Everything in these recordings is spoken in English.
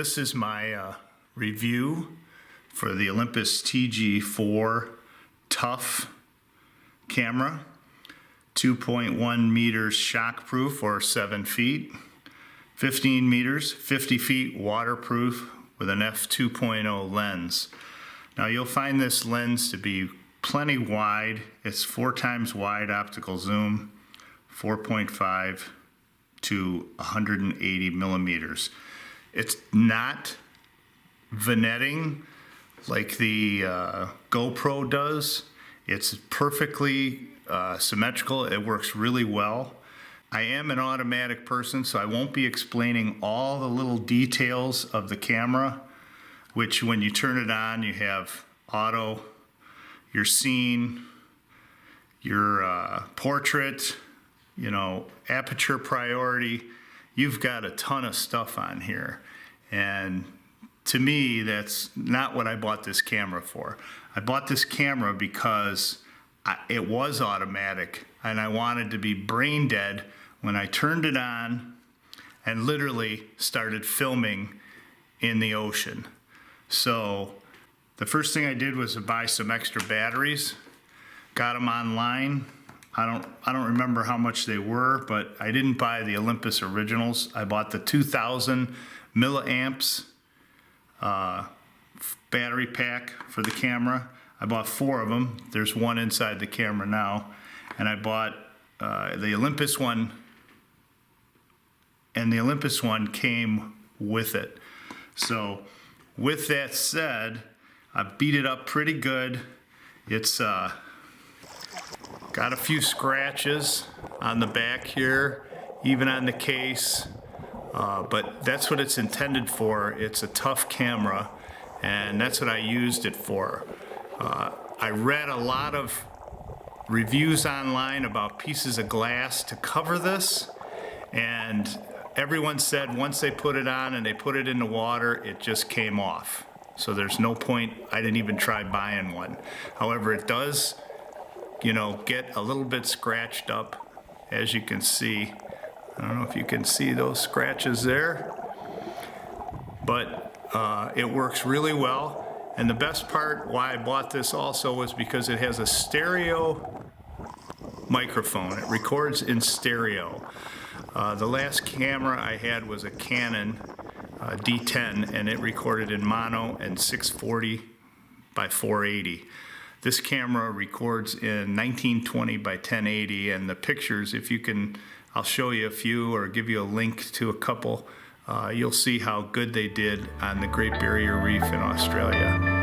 this is my review for the Olympus TG4 Tough camera. 2.1 meters shockproof, or 7 feet. 15 meters, 50 feet waterproof with an f2.0 lens. Now you'll find this lens to be plenty wide. It's 4 times wide optical zoom, 4.5 to 180 millimeters. It's not vignetting like the GoPro does. It's perfectly symmetrical. It works really well. I am an automatic person, so I won't be explaining all the little details of the camera, which when you turn it on, you have auto, your scene, your portrait, aperture priority. You've got a ton of stuff on here. And to me, that's not what I bought this camera for. I bought this camera because it was automatic and I wanted to be brain dead when I turned it on and literally started filming in the ocean. So the first thing I did was to buy some extra batteries. Got them online. I don't remember how much they were, but I didn't buy the Olympus originals. I bought the 2000 milliamps battery pack for the camera. I bought 4 of them. There's one inside the camera now. And I bought the Olympus one, and the Olympus one came with it. So with that said, I beat it up pretty good. It's got a few scratches on the back here, even on the case, but that's what it's intended for. It's a tough camera, and that's what I used it for. I read a lot of reviews online about pieces of glass to cover this, and everyone said once they put it on and they put it in the water, it just came off. So there's no point. I didn't even try buying one. However, it does, get a little bit scratched up, as you can see. I don't know if you can see those scratches there, but it works really well. And the best part why I bought this also was because it has a stereo microphone. It records in stereo. The last camera I had was a Canon D10, and it recorded in mono and 640 by 480. This camera records in 1920 by 1080, and the pictures, if you can, I'll show you a few or give you a link to a couple. You'll see how good they did on the Great Barrier Reef in Australia.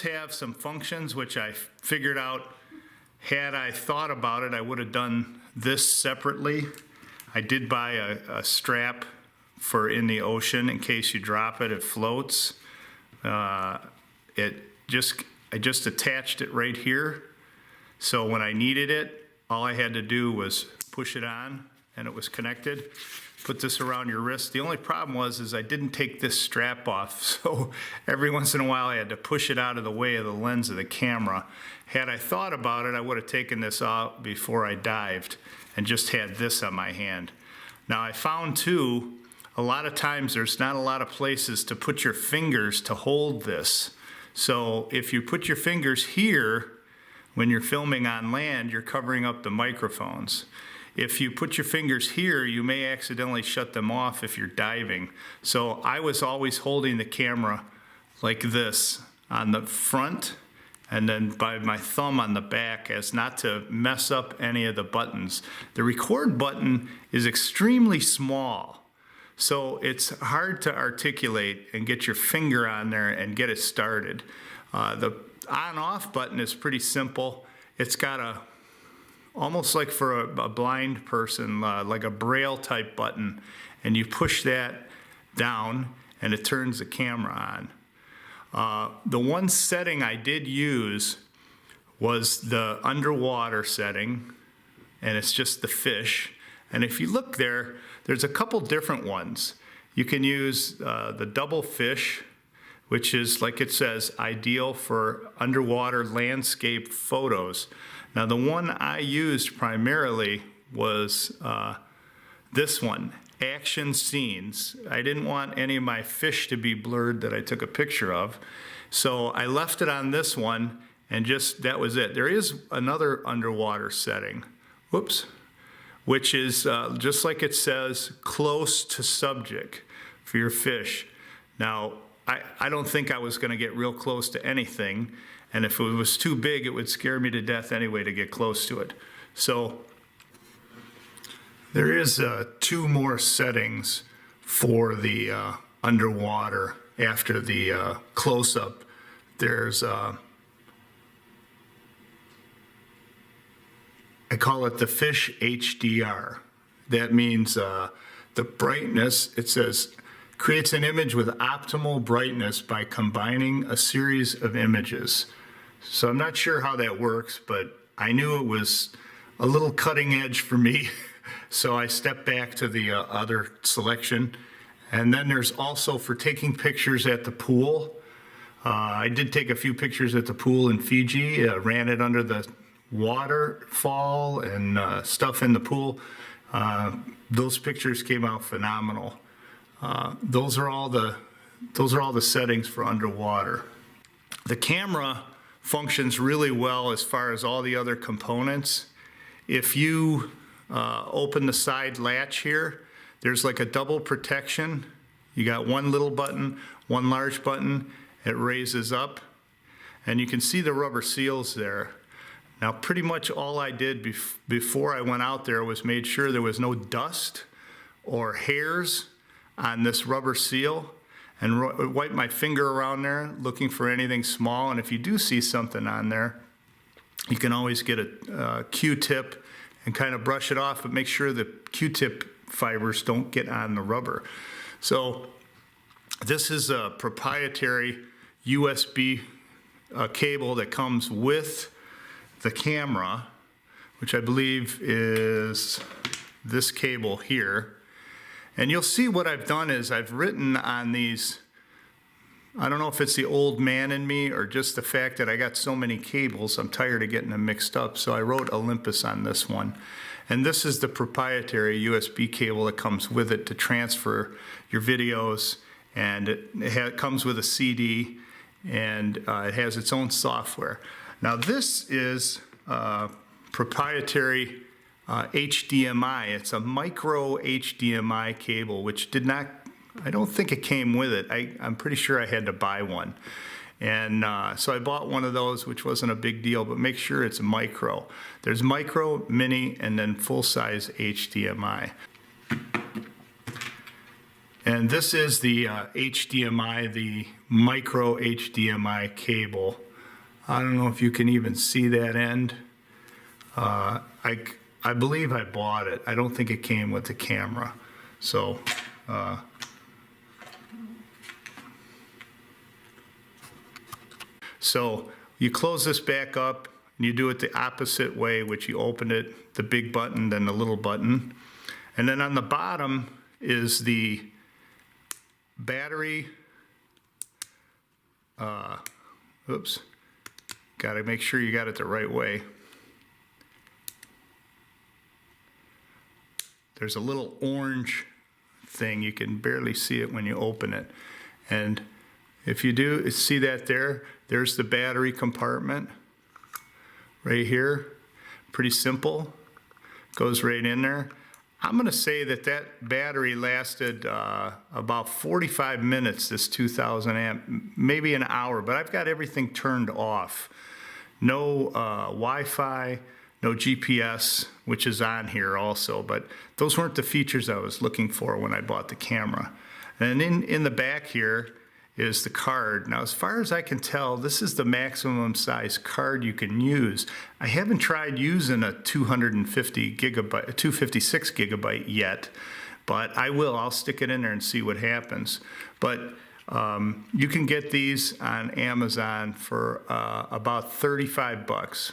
Have some functions which I figured out, had I thought about it, I would have done this separately. I did buy a strap for in the ocean in case you drop it, it floats. I just attached it right here. So when I needed it, all I had to do was push it on and it was connected. Put this around your wrist. The only problem was I didn't take this strap off, so every once in a while I had to push it out of the way of the lens of the camera. Had I thought about it, I would have taken this out before I dived and just had this on my hand. Now I found too, a lot of times there's not a lot of places to put your fingers to hold this. So if you put your fingers here, when you're filming on land, you're covering up the microphones. If you put your fingers here, you may accidentally shut them off if you're diving. So I was always holding the camera like this on the front and then by my thumb on the back as not to mess up any of the buttons. The record button is extremely small, so it's hard to articulate and get your finger on there and get it started. The on-off button is pretty simple. It's got almost like for a blind person, like a braille type button, and you push that down and it turns the camera on. The one setting I did use was the underwater setting, and it's just the fish. And if you look there, there's a couple different ones. You can use the double fish, which is, like it says, ideal for underwater landscape photos. Now, the one I used primarily was this one, action scenes. I didn't want any of my fish to be blurred that I took a picture of, so I left it on this one, and just that was it. There is another underwater setting, whoops, which is just like it says, close to subject for your fish. Now, I don't think I was going to get real close to anything, and if it was too big, it would scare me to death anyway to get close to it. So there is 2 more settings for the underwater after the close-up. There's I call it the fish HDR. That means the brightness, it says, creates an image with optimal brightness by combining a series of images. So I'm not sure how that works, but I knew it was a little cutting edge for me. So I stepped back to the other selection. And then there's also for taking pictures at the pool. I did take a few pictures at the pool in Fiji, ran it under the waterfall and stuff in the pool. Those pictures came out phenomenal. Those are all the settings for underwater. The camera functions really well as far as all the other components. If you open the side latch here, there's like a double protection. You got one little button, one large button. It raises up, and you can see the rubber seals there. Now, pretty much all I did before I went out there was made sure there was no dust or hairs on this rubber seal, and wipe my finger around there looking for anything small. And if you do see something on there, you can always get a Q-tip and kind of brush it off, but make sure the Q-tip fibers don't get on the rubber. So this is a proprietary USB cable that comes with the camera, which I believe is this cable here. And you'll see what I've done is I've written on these, I don't know if it's the old man in me or just the fact that I got so many cables, I'm tired of getting them mixed up. So I wrote Olympus on this one. And this is the proprietary USB cable that comes with it to transfer your videos. And it comes with a CD, and it has its own software. Now this is proprietary HDMI. It's a micro HDMI cable, which I don't think it came with it. I'm pretty sure I had to buy one. And so I bought one of those, which wasn't a big deal, but make sure it's micro. There's micro, mini, and then full-size HDMI. And this is the HDMI, the micro HDMI cable. I don't know if you can even see that end. I believe I bought it. I don't think it came with the camera. So so you close this back up, and you do it the opposite way, which you open it, the big button, then the little button. And then on the bottom is the battery. Oops. Got to make sure you got it the right way. There's a little orange thing. You can barely see it when you open it. And if you do see that there's the battery compartment right here. Pretty simple. Goes right in there. I'm going to say that battery lasted about 45 minutes, this 2,000 amp, maybe an hour, but I've got everything turned off. No Wi-Fi, no GPS, which is on here also, but those weren't the features I was looking for when I bought the camera. And in the back here is the card. Now, as far as I can tell, this is the maximum size card you can use. I haven't tried using a 256 gigabyte yet, but I will. I'll stick it in there and see what happens. But You can get these on Amazon for about 35 bucks.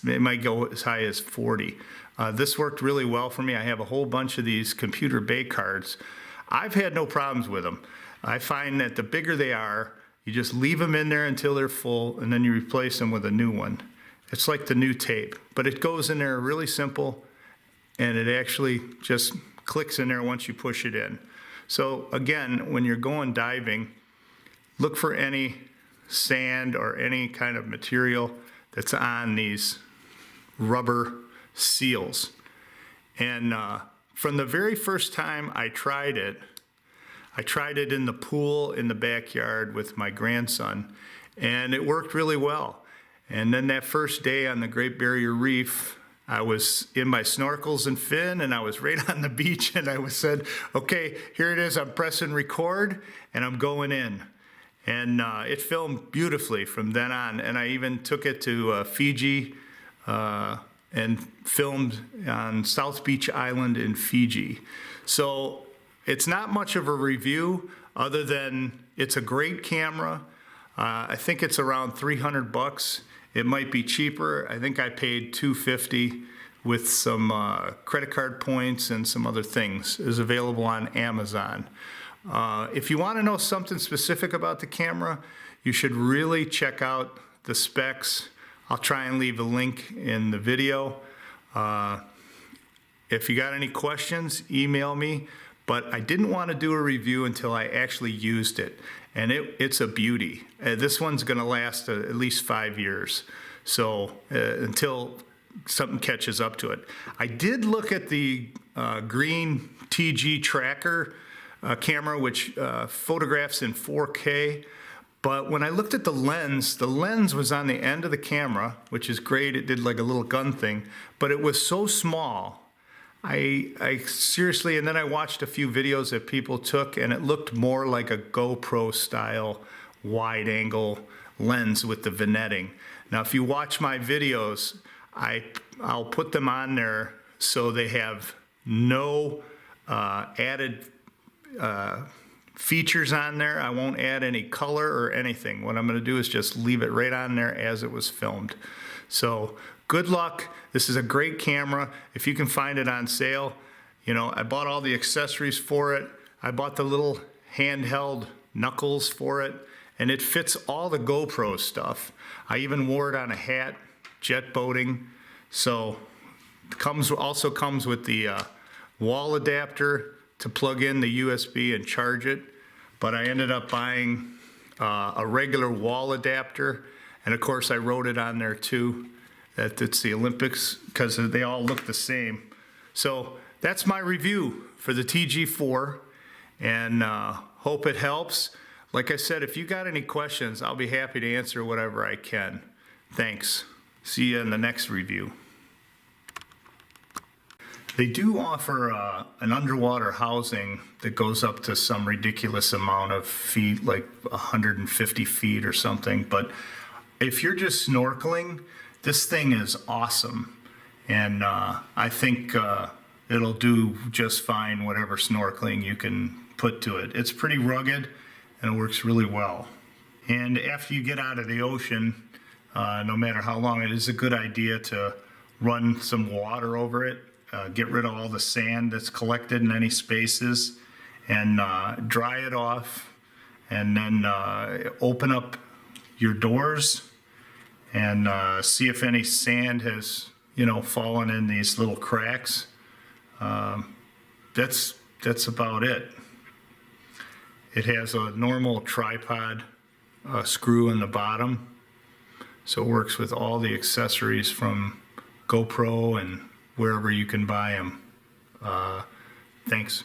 It might go as high as 40. This worked really well for me. I have a whole bunch of these computer bay cards. I've had no problems with them. I find that the bigger they are, you just leave them in there until they're full, and then you replace them with a new one. It's like the new tape, but it goes in there really simple, and it actually just clicks in there once you push it in. So again, when you're going diving, look for any sand or any kind of material that's on these rubber seals. And from the very first time I tried it in the pool in the backyard with my grandson, and it worked really well. And then that first day on the Great Barrier Reef, I was in my snorkels and fin, and I was right on the beach, and I said, okay, here it is, I'm pressing record, and I'm going in. And it filmed beautifully from then on, and I even took it to Fiji and filmed on South Beach Island in Fiji. So it's not much of a review other than it's a great camera. I think it's around 300 bucks. It might be cheaper. I think I paid $250 with some credit card points and some other things. It's available on Amazon. If you want to know something specific about the camera, you should really check out the specs. I'll try and leave a link in the video. If you got any questions, email me. But I didn't want to do a review until I actually used it. And it's a beauty. This one's going to last at least 5 years. So until something catches up to it. I did look at the green TG tracker camera, which photographs in 4K. But when I looked at the lens was on the end of the camera, which is great. It did like a little gun thing, but it was so small. I seriously, and then I watched a few videos that people took, and it looked more like a GoPro style wide angle lens with the vignetting. Now, if you watch my videos, I'll put them on there so they have no added features on there. I won't add any color or anything. What I'm going to do is just leave it right on there as it was filmed. So good luck. This is a great camera. If you can find it on sale, you know, I bought all the accessories for it. I bought the little handheld knuckles for it, and it fits all the GoPro stuff. I even wore it on a hat, jet boating. So also comes with the wall adapter to plug in the USB and charge it. But I ended up buying a regular wall adapter, and of course I wrote it on there too, that it's the Olympus, because they all look the same. So that's my review for the TG4, and hope it helps. Like I said, if you got any questions, I'll be happy to answer whatever I can. Thanks. See you in the next review. They do offer an underwater housing that goes up to some ridiculous amount of feet, like 150 feet or something. But if you're just snorkeling, this thing is awesome. And I think it'll do just fine whatever snorkeling you can put to it. It's pretty rugged and it works really well. And after you get out of the ocean, no matter how long, it is a good idea to run some water over it. Get rid of all the sand that's collected in any spaces, and dry it off, and then open up your doors and see if any sand has, you know, fallen in these little cracks. That's about it. It has a normal tripod screw in the bottom, so it works with all the accessories from GoPro and wherever you can buy them. Thanks.